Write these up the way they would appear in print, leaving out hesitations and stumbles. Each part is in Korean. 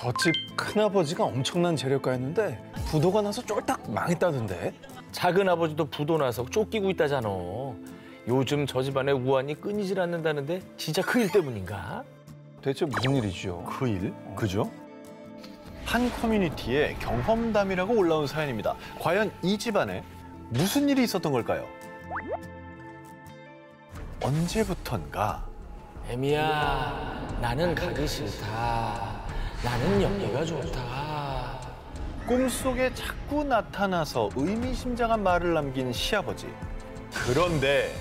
저 집 큰아버지가 엄청난 재력가였는데 부도가 나서 쫄딱 망했다던데. 작은 아버지도 부도 나서 쫓기고 있다잖아. 요즘 저 집안의 우환이 끊이질 않는다는데 진짜 그 일 때문인가? 대체 무슨 일이죠? 그 일? 그죠? 한 커뮤니티에 경험담이라고 올라온 사연입니다. 과연 이 집안에 무슨 일이 있었던 걸까요? 언제부턴가 애미야, 나는 가기 싫다. 나는 여기가 좋다. 꿈속에 자꾸 나타나서 의미심장한 말을 남긴 시아버지. 그런데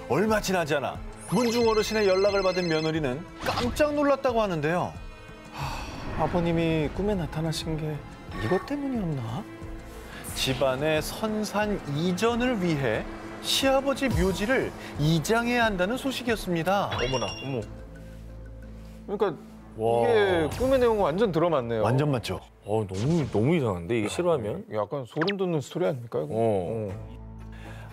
얼마 지나지 않아 문중 어르신의 연락을 받은 며느리는 깜짝 놀랐다고 하는데요. 아버님이 꿈에 나타나신 게 이것 때문이었나? 집안의 선산 이전을 위해 시아버지 묘지를 이장해야 한다는 소식이었습니다. 어머나, 어머. 그러니까 와. 이게 꿈의 내용은 완전 들어맞네요. 완전 맞죠? 너무 이상한데 이게 실화면? 약간 소름 돋는 스토리 아닙니까? 이거?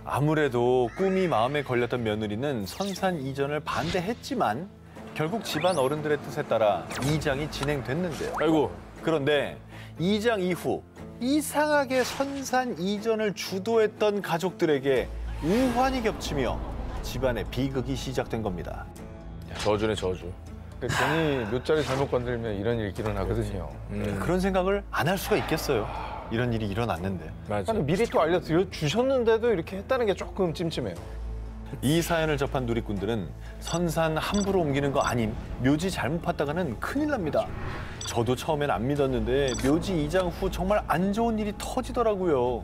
아무래도 꿈이 마음에 걸렸던 며느리는 선산 이전을 반대했지만 결국 집안 어른들의 뜻에 따라 이장이 진행됐는데요. 아이고. 그런데 이장 이후 이상하게 선산 이전을 주도했던 가족들에게 우환이 겹치며 집안의 비극이 시작된 겁니다. 저주네, 저주. 괜히 묘자리 잘못 건들면 이런 일이 일어나거든요. 그런 생각을 안 할 수가 있겠어요. 이런 일이 일어났는데. 맞아. 아니, 미리 또 알려드려 주셨는데도 이렇게 했다는 게 조금 찜찜해요. 이 사연을 접한 누리꾼들은 선산 함부로 옮기는 거 아님, 묘지 잘못 봤다가는 큰일 납니다. 저도 처음엔 안 믿었는데 묘지 이장 후 정말 안 좋은 일이 터지더라고요.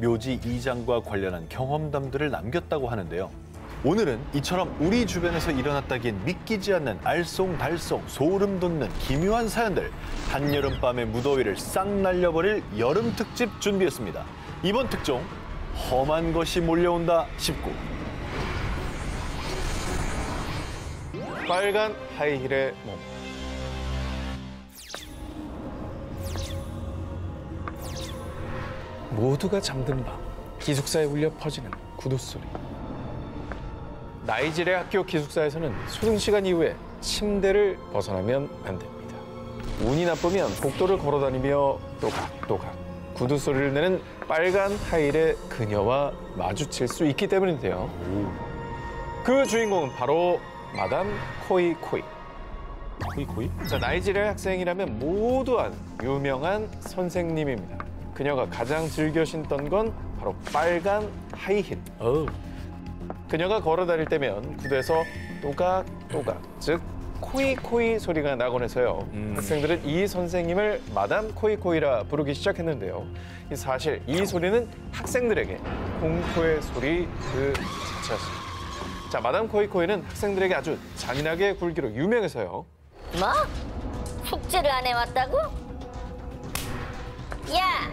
묘지 이장과 관련한 경험담들을 남겼다고 하는데요. 오늘은 이처럼 우리 주변에서 일어났다기엔 믿기지 않는 알쏭달쏭 소름 돋는 기묘한 사연들, 한여름밤의 무더위를 싹 날려버릴 여름 특집 준비했습니다. 이번 특종 험한 것이 몰려온다 19. 빨간 하이힐의 몸. 모두가 잠든 밤, 기숙사에 울려 퍼지는 구두 소리. 나이지리아 학교 기숙사에서는 소등 시간 이후에 침대를 벗어나면 안 됩니다. 운이 나쁘면 복도를 걸어다니며 또각또각 구두 소리를 내는 빨간 하이힐의 그녀와 마주칠 수 있기 때문인데요. 그 주인공은 바로 마담 코이코이. 코이코이? 자, 나이지리아 학생이라면 모두 아는 유명한 선생님입니다. 그녀가 가장 즐겨 신던 건 바로 빨간 하이힐. 그녀가 걸어 다닐 때면 구두에서 또각또각, 즉 코이코이 소리가 나곤 해서요. 학생들은 이 선생님을 마담 코이코이라 부르기 시작했는데요. 사실 이 소리는 학생들에게 공포의 소리 그 자체였습니다. 자, 마담 코이코이는 학생들에게 아주 잔인하게 굴기로 유명해서요. 뭐? 숙제를 안 해왔다고? 야!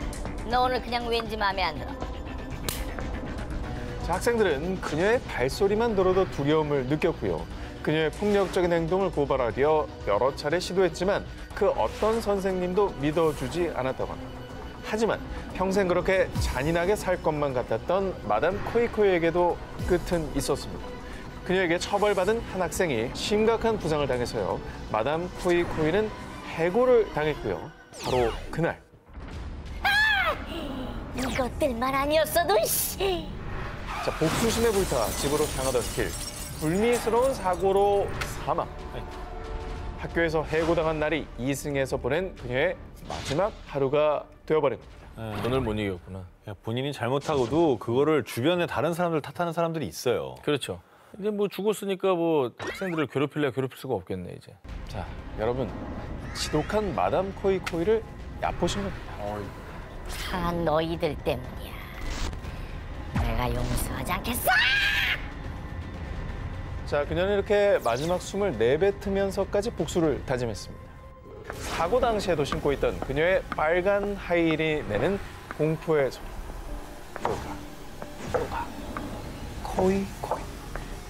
너 오늘 그냥 왠지 마음에 안 들어. 자, 학생들은 그녀의 발소리만 들어도 두려움을 느꼈고요. 그녀의 폭력적인 행동을 고발하려 여러 차례 시도했지만 그 어떤 선생님도 믿어주지 않았다고 합니다. 하지만 평생 그렇게 잔인하게 살 것만 같았던 마담 코이코이에게도 끝은 있었습니다. 그녀에게 처벌받은 한 학생이 심각한 부상을 당해서요. 마담 코이코이는 해고를 당했고요. 바로 그날. 이것들만 아니었어도 씨. 자, 복수심에 불타 집으로 향하던 길. 불미스러운 사고로 사망. 학교에서 해고당한 날이 이승에서 보낸 그녀의 마지막 하루가 되어버린 겁니다. 돈을 못 이겼구나. 본인이 잘못하고도 그거를 주변에 다른 사람들 탓하는 사람들이 있어요. 그렇죠. 이제 뭐 죽었으니까 뭐 학생들을 괴롭힐래 괴롭힐 수가 없겠네 이제. 자, 여러분, 지독한 마담 코이코이를 얕보신 겁니다. 다 너희들 때문이야. 내가 용서하지 않겠어! 자, 그녀는 이렇게 마지막 숨을 내뱉으면서까지 복수를 다짐했습니다. 사고 당시에도 신고 있던 그녀의 빨간 하이힐이 내는 공포의 소리. 또각, 코이코이.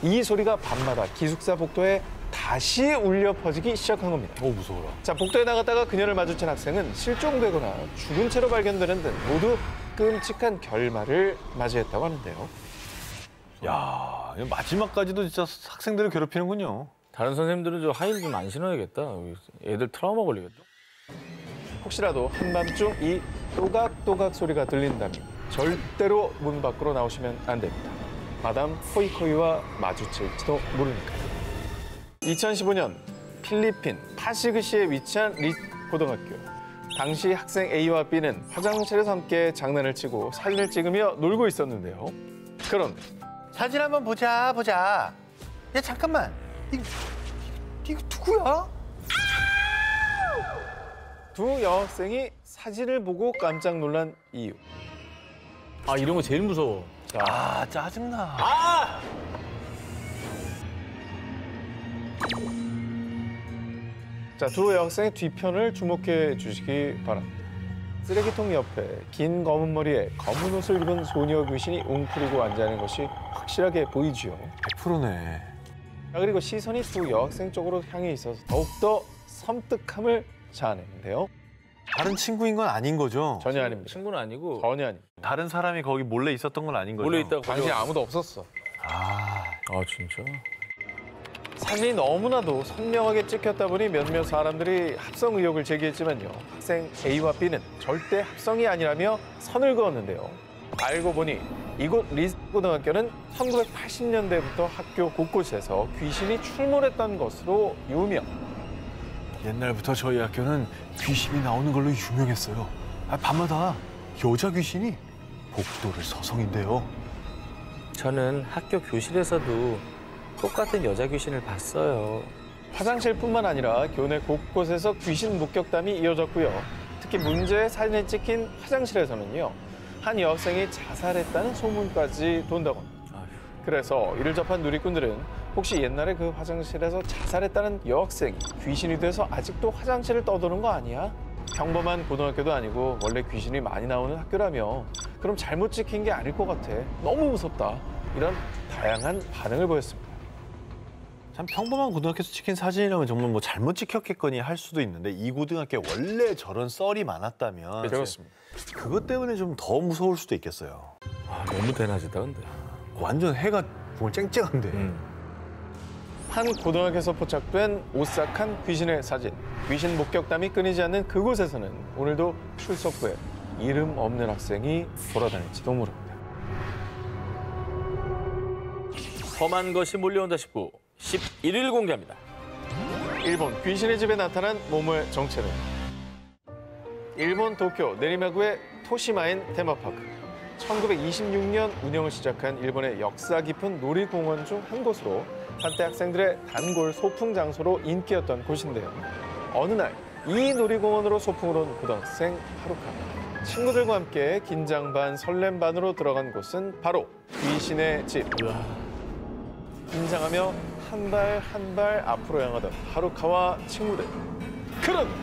이 소리가 밤마다 기숙사 복도에 다시 울려 퍼지기 시작한 겁니다. 무서워라. 자, 복도에 나갔다가 그녀를 마주친 학생은 실종되거나 죽은 채로 발견되는 등 모두 끔찍한 결말을 맞이했다고 하는데요. 야, 마지막까지도 진짜 학생들을 괴롭히는군요. 다른 선생님들은 저 하이힐 좀 안 신어야겠다. 애들 트라우마 걸리겠다. 혹시라도 한밤중 이 또각또각 소리가 들린다면 절대로 문 밖으로 나오시면 안 됩니다. 마담 코이코이와 마주칠지도 모르니까요. 2015년 필리핀 파시그시에 위치한 리 고등학교. 당시 학생 A와 B는 화장실에서 함께 장난을 치고 사진을 찍으며 놀고 있었는데요. 그런데 사진 한번 보자. 야 잠깐만. 이거 누구야? 두 여학생이 사진을 보고 깜짝 놀란 이유. 아, 이런 거 제일 무서워. 아 짜증나. 자, 두 여학생의 뒤편을 주목해 주시기 바랍니다. 쓰레기통 옆에 긴 검은 머리에 검은 옷을 입은 소녀 귀신이 웅크리고 앉아있는 것이 확실하게 보이지요. 100%네. 자, 그리고 시선이 두 여학생 쪽으로 향해 있어서 더욱더 섬뜩함을 자아내는데요. 다른 친구인 건 아닌 거죠? 전혀 아닙니다. 친구는 아니고 전혀 아닙니다. 다른 사람이 거기 몰래 있었던 건 아닌 거죠? 몰래 있다가 당시 아무도 없었어. 아, 진짜? 사진이 너무나도 선명하게 찍혔다 보니 몇몇 사람들이 합성 의혹을 제기했지만요. 학생 A와 B는 절대 합성이 아니라며 선을 그었는데요. 알고 보니 이곳 리고등학교는 1980년대부터 학교 곳곳에서 귀신이 출몰했던 것으로 유명. 옛날부터 저희 학교는 귀신이 나오는 걸로 유명했어요. 밤마다 여자 귀신이 복도를 서성인데요. 저는 학교 교실에서도 똑같은 여자 귀신을 봤어요. 화장실뿐만 아니라 교내 곳곳에서 귀신 목격담이 이어졌고요. 특히 문제의 사진에 찍힌 화장실에서는요. 한 여학생이 자살했다는 소문까지 돈다고 합니다. 그래서 이를 접한 누리꾼들은 혹시 옛날에 그 화장실에서 자살했다는 여학생이 귀신이 돼서 아직도 화장실을 떠도는 거 아니야? 평범한 고등학교도 아니고 원래 귀신이 많이 나오는 학교라며 그럼 잘못 찍힌 게 아닐 것 같아. 너무 무섭다. 이런 다양한 반응을 보였습니다. 참 평범한 고등학교에서 찍힌 사진이라면 정말 뭐 잘못 찍혔겠거니 할 수도 있는데 이 고등학교에 원래 저런 썰이 많았다면 그렇습니다. 그것 때문에 좀 더 무서울 수도 있겠어요. 아, 너무 대낮이다, 근데. 완전 해가 정말 쨍쨍한데. 한 고등학교에서 포착된 오싹한 귀신의 사진. 귀신 목격담이 끊이지 않는 그곳에서는 오늘도 출석 후에 이름 없는 학생이 돌아다닐지도 모릅니다. 험한 것이 몰려온다 싶고 11일 공개합니다. 일본 귀신의 집에 나타난 몸의 정체는 일본 도쿄 내리마구의 토시마엔 테마파크. 1926년 운영을 시작한 일본의 역사 깊은 놀이공원 중 한 곳으로 한때 학생들의 단골 소풍 장소로 인기였던 곳인데요. 어느 날 이 놀이공원으로 소풍을 온 고등학생 하루카. 친구들과 함께 긴장 반 설렘 반으로 들어간 곳은 바로 귀신의 집. 긴장하며 한 발 한 발 앞으로 향하던 하루카와 친구들. 그런데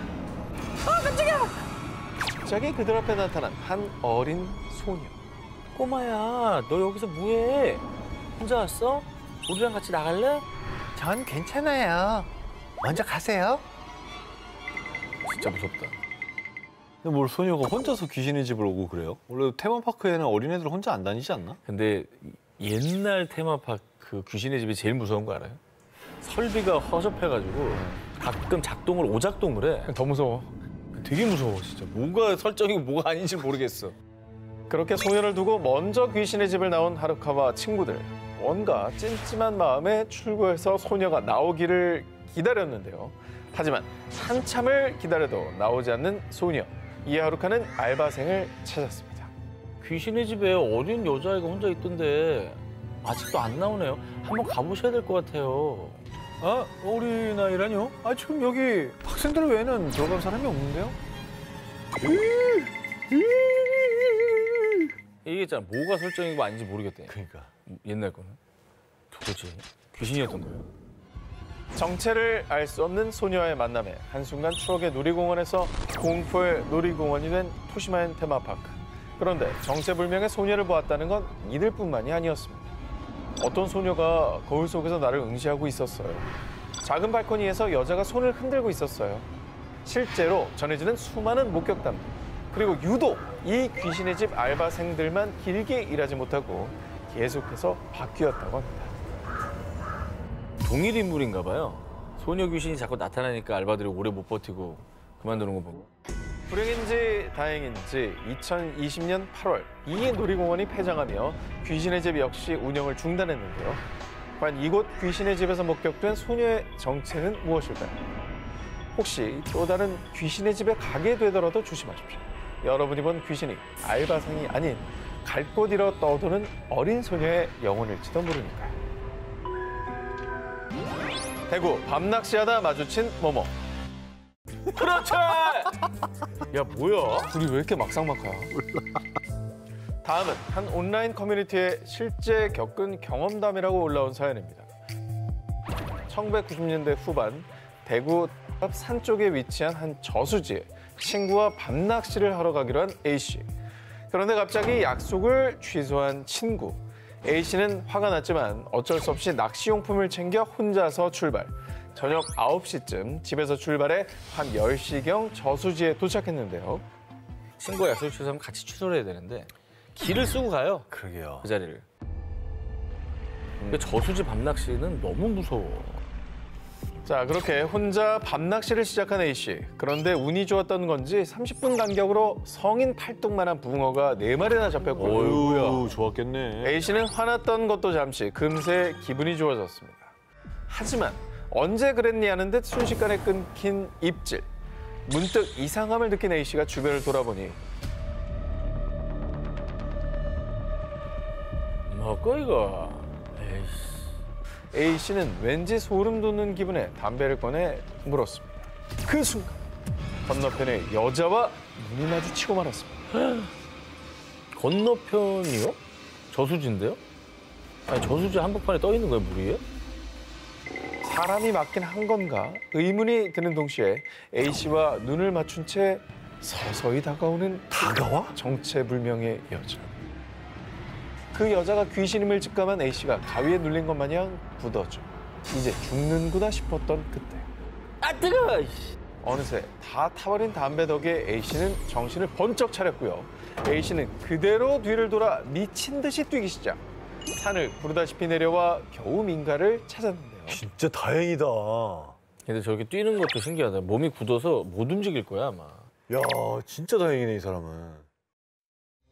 깜짝이야! 갑자기 그들 앞에 나타난 한 어린 소녀. 꼬마야, 너 여기서 뭐해? 혼자 왔어? 우리랑 같이 나갈래? 전 괜찮아요. 먼저 가세요. 진짜 무섭다. 근데 뭘 소녀가 혼자서 귀신의 집을 오고 그래요? 원래 테마파크에는 어린애들 혼자 안 다니지 않나? 근데 옛날 테마파크 귀신의 집이 제일 무서운 거 알아요? 설비가 허접해가지고 가끔 작동을 오작동을 해. 더 무서워. 되게 무서워, 진짜. 뭐가 설정이고 뭐가 아닌지 모르겠어. 그렇게 소녀를 두고 먼저 귀신의 집을 나온 하루카와 친구들. 뭔가 찜찜한 마음에 출구에서 소녀가 나오기를 기다렸는데요. 하지만 한참을 기다려도 나오지 않는 소녀. 이에 하루카는 알바생을 찾았습니다. 귀신의 집에 어린 여자아이가 혼자 있던데 아직도 안 나오네요. 한번 가보셔야 될 것 같아요. 아, 어린아이라뇨? 아, 지금 여기 학생들 외에는 들어간 사람이 없는데요? 이게 있잖아, 뭐가 설정이고 아닌지 모르겠대. 그러니까. 옛날 거는. 도대체 귀신이었던 거예요? 정체를 알 수 없는 소녀와의 만남에 한순간 추억의 놀이공원에서 공포의 놀이공원이 된 토시마엔 테마파크. 그런데 정체불명의 소녀를 보았다는 건 이들뿐만이 아니었습니다. 어떤 소녀가 거울 속에서 나를 응시하고 있었어요. 작은 발코니에서 여자가 손을 흔들고 있었어요. 실제로 전해지는 수많은 목격담. 그리고 유독 이 귀신의 집 알바생들만 길게 일하지 못하고 계속해서 바뀌었다고 합니다. 동일 인물인가 봐요. 소녀 귀신이 자꾸 나타나니까 알바들이 오래 못 버티고 그만두는 거 보고. 불행인지 다행인지 2020년 8월 이 놀이공원이 폐장하며 귀신의 집 역시 운영을 중단했는데요. 과연 이곳 귀신의 집에서 목격된 소녀의 정체는 무엇일까요? 혹시 또 다른 귀신의 집에 가게 되더라도 조심하십시오. 여러분이 본 귀신이 알바생이 아닌 갈 곳 잃어 떠도는 어린 소녀의 영혼일지도 모르니까요. 대구 밤낚시하다 마주친 모모. 그렇지! 야, 뭐야? 둘이 왜 이렇게 막상막하야? 다음은 한 온라인 커뮤니티에 실제 겪은 경험담이라고 올라온 사연입니다. 1990년대 후반 대구 앞 산 쪽에 위치한 한 저수지에 친구와 밤낚시를 하러 가기로 한 A씨. 그런데 갑자기 약속을 취소한 친구. A씨는 화가 났지만 어쩔 수 없이 낚시용품을 챙겨 혼자서 출발. 저녁 9시쯤 집에서 출발해 한 10시경 저수지에 도착했는데요. 친구가 약속 취소하면 같이 취소를 해야 되는데 길을 쓰고 가요, 그러게요. 그 자리를. 근데 저수지 밤낚시는 너무 무서워. 자, 그렇게 혼자 밤낚시를 시작한 A씨. 그런데 운이 좋았던 건지 30분 간격으로 성인 팔뚝만한 붕어가 4마리나 잡혔고 어휴, 좋았겠네. A씨는 화났던 것도 잠시 금세 기분이 좋아졌습니다. 하지만 언제 그랬니 하는 듯 순식간에 끊긴 입질. 문득 이상함을 느낀 A씨가 주변을 돌아보니 뭐고 이거? 에이씨. A씨는 왠지 소름 돋는 기분에 담배를 꺼내 물었습니다. 그 순간 건너편에 여자와 눈이 마주치고 말았습니다. 건너편이요? 저수지인데요? 아니, 저수지 한복판에 떠 있는 거야, 물 위에? 사람이 맞긴 한 건가 의문이 드는 동시에 A씨와 눈을 맞춘 채 서서히 다가오는 정체불명의 여자. 그 여자가 귀신임을 직감한 A씨가 가위에 눌린 것 마냥 굳어져 이제 죽는구나 싶었던 그때 아, 뜨거워! 어느새 다 타버린 담배 덕에 A씨는 정신을 번쩍 차렸고요. A씨는 그대로 뒤를 돌아 미친 듯이 뛰기 시작. 산을 부르다시피 내려와 겨우 민가를 찾았는데요. 진짜 다행이다. 근데 저렇게 뛰는 것도 신기하다. 몸이 굳어서 못 움직일 거야, 아마. 야, 진짜 다행이네, 이 사람은.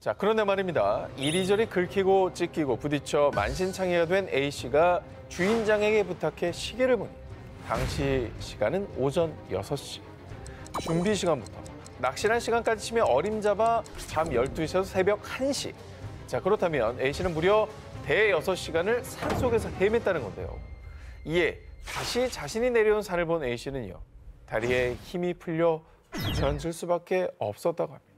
자, 그런데 말입니다. 이리저리 긁히고 찢기고 부딪혀 만신창이가 된 A씨가 주인장에게 부탁해 시계를 보니 당시 시간은 오전 6시. 준비 시간부터 낚시란 시간까지 치며 어림잡아 밤 12시에서 새벽 1시. 자, 그렇다면 A씨는 무려 대여섯 시간을 산속에서 헤맸다는 건데요. 이에 다시 자신이 내려온 산을 본 A씨는요. 다리에 힘이 풀려 주저앉을 수밖에 없었다고 합니다.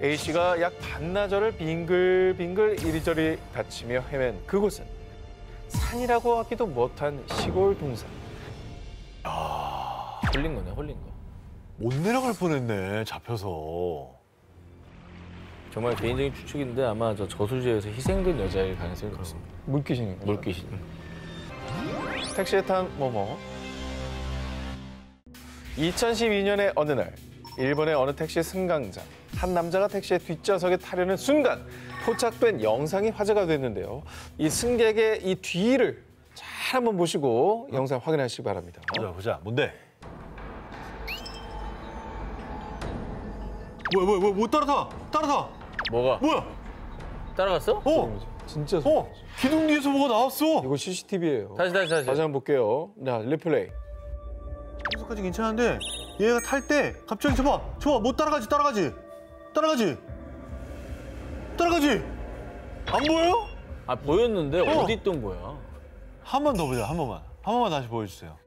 A씨가 약 반나절을 빙글빙글 이리저리 다치며 헤맨 그곳은 산이라고 하기도 못한 시골 동산. 홀린 거네, 홀린 거. 못 내려갈 뻔했네, 잡혀서. 정말 개인적인 추측인데 아마 저 저수지에서 희생된 여자일 가능성이 그렇습니다. 물귀신인가요? 물귀신. 택시에 탄 모모. 2012년의 어느 날 일본의 어느 택시 승강장. 한 남자가 택시의 뒷좌석에 타려는 순간 포착된 영상이 화제가 됐는데요. 이 승객의 이 뒤를 잘 한번 보시고 영상 확인하시기 바랍니다. 보자. 뭔데? 뭐야, 뭐 따라타! 뭐가? 뭐야? 따라갔어? 진짜 기둥 뒤에서 뭐가 나왔어. 이거 CCTV예요. 다시. 다시 한번 볼게요. 자, 리플레이. 여기서까지 괜찮은데 얘가 탈 때 갑자기 저봐, 못 따라가지. 안 보여? 아, 보였는데 어디 있던 거야? 한 번 더 보자, 한 번만 다시 보여주세요.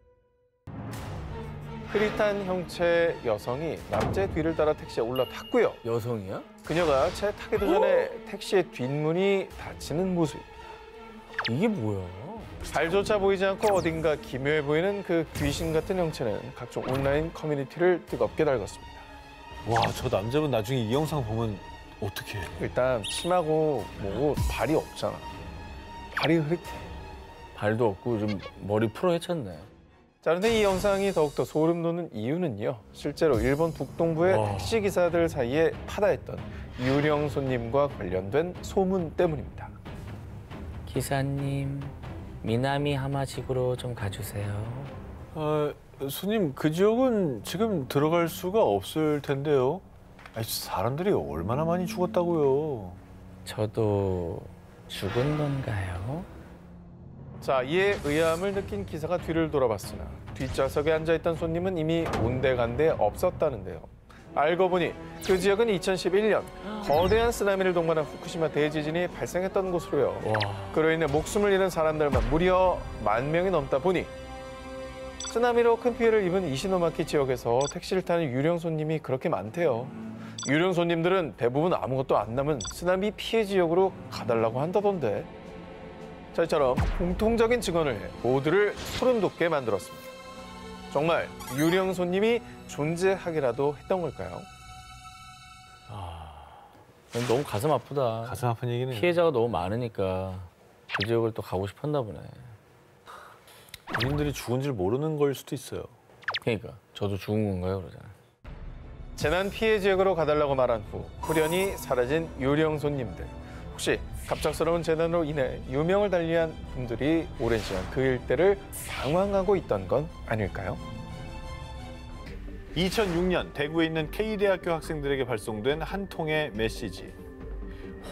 흐릿한 형체의 여성이 남자의 뒤를 따라 택시에 올라탔고요. 여성이야? 그녀가 차에 타기도 전에 택시의 뒷문이 닫히는 모습입니다. 이게 뭐야? 발조차 보이지 않고 어딘가 기묘해 보이는 그 귀신 같은 형체는 각종 온라인 커뮤니티를 뜨겁게 달궜습니다. 와, 저 남자분 나중에 이 영상 보면 어떡해. 일단 심하고 뭐고 발이 없잖아. 발이 흐릿해. 발도 없고 좀 머리 풀어 헤쳤네. 자, 그런데 이 영상이 더욱더 소름 돋는 이유는요. 실제로 일본 북동부의 와. 택시 기사들 사이에 파다했던 유령 손님과 관련된 소문 때문입니다. 기사님, 미나미 하마지구로 좀 가주세요. 손님, 그 지역은 지금 들어갈 수가 없을 텐데요. 아니, 사람들이 얼마나 많이 죽었다고요. 저도 죽은 건가요? 자, 이에 의아함을 느낀 기사가 뒤를 돌아봤으나 뒷좌석에 앉아있던 손님은 이미 온데간데 없었다는데요. 알고 보니 그 지역은 2011년 거대한 쓰나미를 동반한 후쿠시마 대지진이 발생했던 곳으로요. 와. 그로 인해 목숨을 잃은 사람들만 무려 10,000명이 넘다 보니 쓰나미로 큰 피해를 입은 이시노마키 지역에서 택시를 타는 유령 손님이 그렇게 많대요. 유령 손님들은 대부분 아무것도 안 남은 쓰나미 피해 지역으로 가달라고 한다던데. 자, 이처럼 공통적인 증언을 모두를 소름 돋게 만들었습니다. 정말 유령 손님이 존재하기라도 했던 걸까요? 너무 가슴 아프다. 가슴 아픈 얘기네요. 피해자가 너무 많으니까 그 지역을 또 가고 싶었나 보네. 본인들이 죽은 줄 모르는 걸 수도 있어요. 그러니까 저도 죽은 건가요, 그러잖아요. 재난 피해 지역으로 가달라고 말한 후 후련히 사라진 유령 손님들. 혹시 갑작스러운 재난으로 인해 유명을 달리한 분들이 오랜 시간 그 일대를 방황하고 있던 건 아닐까요? 2006년 대구에 있는 K대학교 학생들에게 발송된 한 통의 메시지.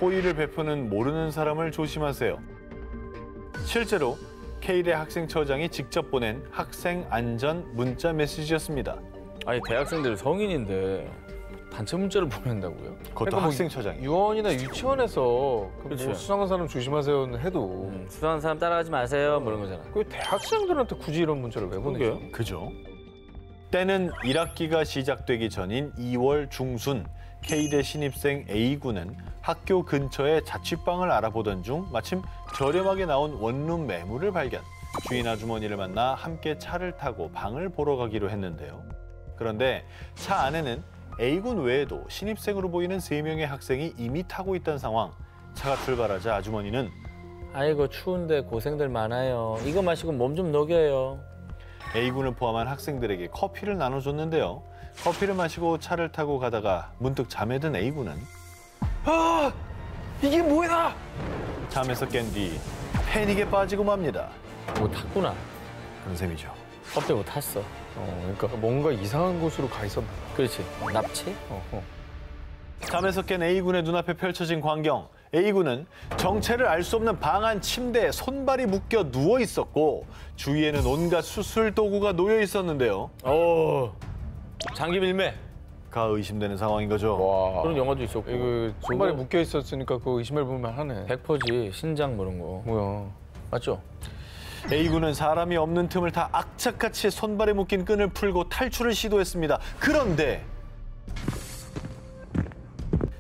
호의를 베푸는 모르는 사람을 조심하세요. 실제로 K대 학생처장이 직접 보낸 학생 안전 문자 메시지였습니다. 아니 대학생들 성인인데 단체 문자를 보낸다고요? 그것도 학생처장이. 유언이나 유치원에서 그치. 뭐 수상한 사람 조심하세요 해도 수상한 사람 따라가지 마세요, 뭐 이런 거잖아. 그 대학생들한테 굳이 이런 문자를 왜 보내죠? 그러게요. 그죠? 때는 1학기가 시작되기 전인 2월 중순 K대 신입생 A군은 학교 근처의 자취방을 알아보던 중 마침 저렴하게 나온 원룸 매물을 발견. 주인 아주머니를 만나 함께 차를 타고 방을 보러 가기로 했는데요. 그런데 차 안에는 A군 외에도 신입생으로 보이는 3명의 학생이 이미 타고 있던 상황. 차가 출발하자 아주머니는 아이고 추운데 고생들 많아요. 이거 마시고 몸 좀 녹여요. A군을 포함한 학생들에게 커피를 나눠줬는데요. 커피를 마시고 차를 타고 가다가 문득 잠에 든 A군은 아! 이게 뭐야! 잠에서 깬 뒤 패닉에 빠지고 맙니다. 뭐 탔구나. 그런 셈이죠. 컵대 뭐 탔어. 그러니까 뭔가 이상한 곳으로 가 있었나 봐. 그렇지. 납치? 잠에서 깬 A군의 눈앞에 펼쳐진 광경. A군은 정체를 알 수 없는 방 안 침대에 손발이 묶여 누워 있었고 주위에는 온갖 수술 도구가 놓여 있었는데요. 장기 밀매. 가 의심되는 상황인 거죠. 와. 그런 영화도 있었고. 이거 손발이 묶여 있었으니까 그거 의심해 볼만 하네. 100%지. 신장 뭐 이런 거. 뭐야. 맞죠? A군은 사람이 없는 틈을 다 악착같이 손발에 묶인 끈을 풀고 탈출을 시도했습니다. 그런데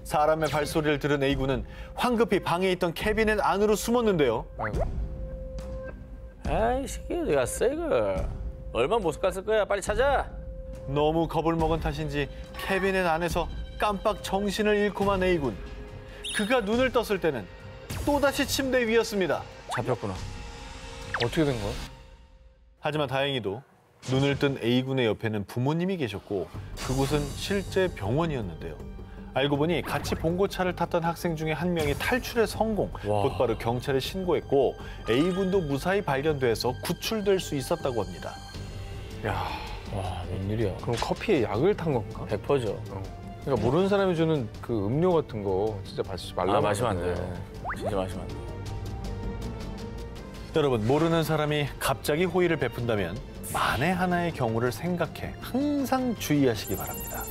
사람의 발소리를 들은 A군은 황급히 방에 있던 캐비넷 안으로 숨었는데요. 아이고. 아이 새끼 어디 갔어 이거. 얼마 못 갔을 거야. 빨리 찾아. 너무 겁을 먹은 탓인지 캐비넷 안에서 깜빡 정신을 잃고만 A군. 그가 눈을 떴을 때는 또다시 침대 위였습니다. 잡혔구나. 어떻게 된 거야? 하지만 다행히도 눈을 뜬 A군의 옆에는 부모님이 계셨고 그곳은 실제 병원이었는데요. 알고 보니 같이 봉고차를 탔던 학생 중에 한 명이 탈출에 성공, 와. 곧바로 경찰에 신고했고 A군도 무사히 발견돼서 구출될 수 있었다고 합니다. 야, 와 웬일이야. 그럼 커피에 약을 탄 건가? 100%죠. 그러니까 모르는 사람이 주는 그 음료 같은 거 진짜 마시지 말라고. 마시면 안 하는데. 돼. 진짜 마시면 안 돼. 여러분, 모르는 사람이 갑자기 호의를 베푼다면 만에 하나의 경우를 생각해 항상 주의하시기 바랍니다.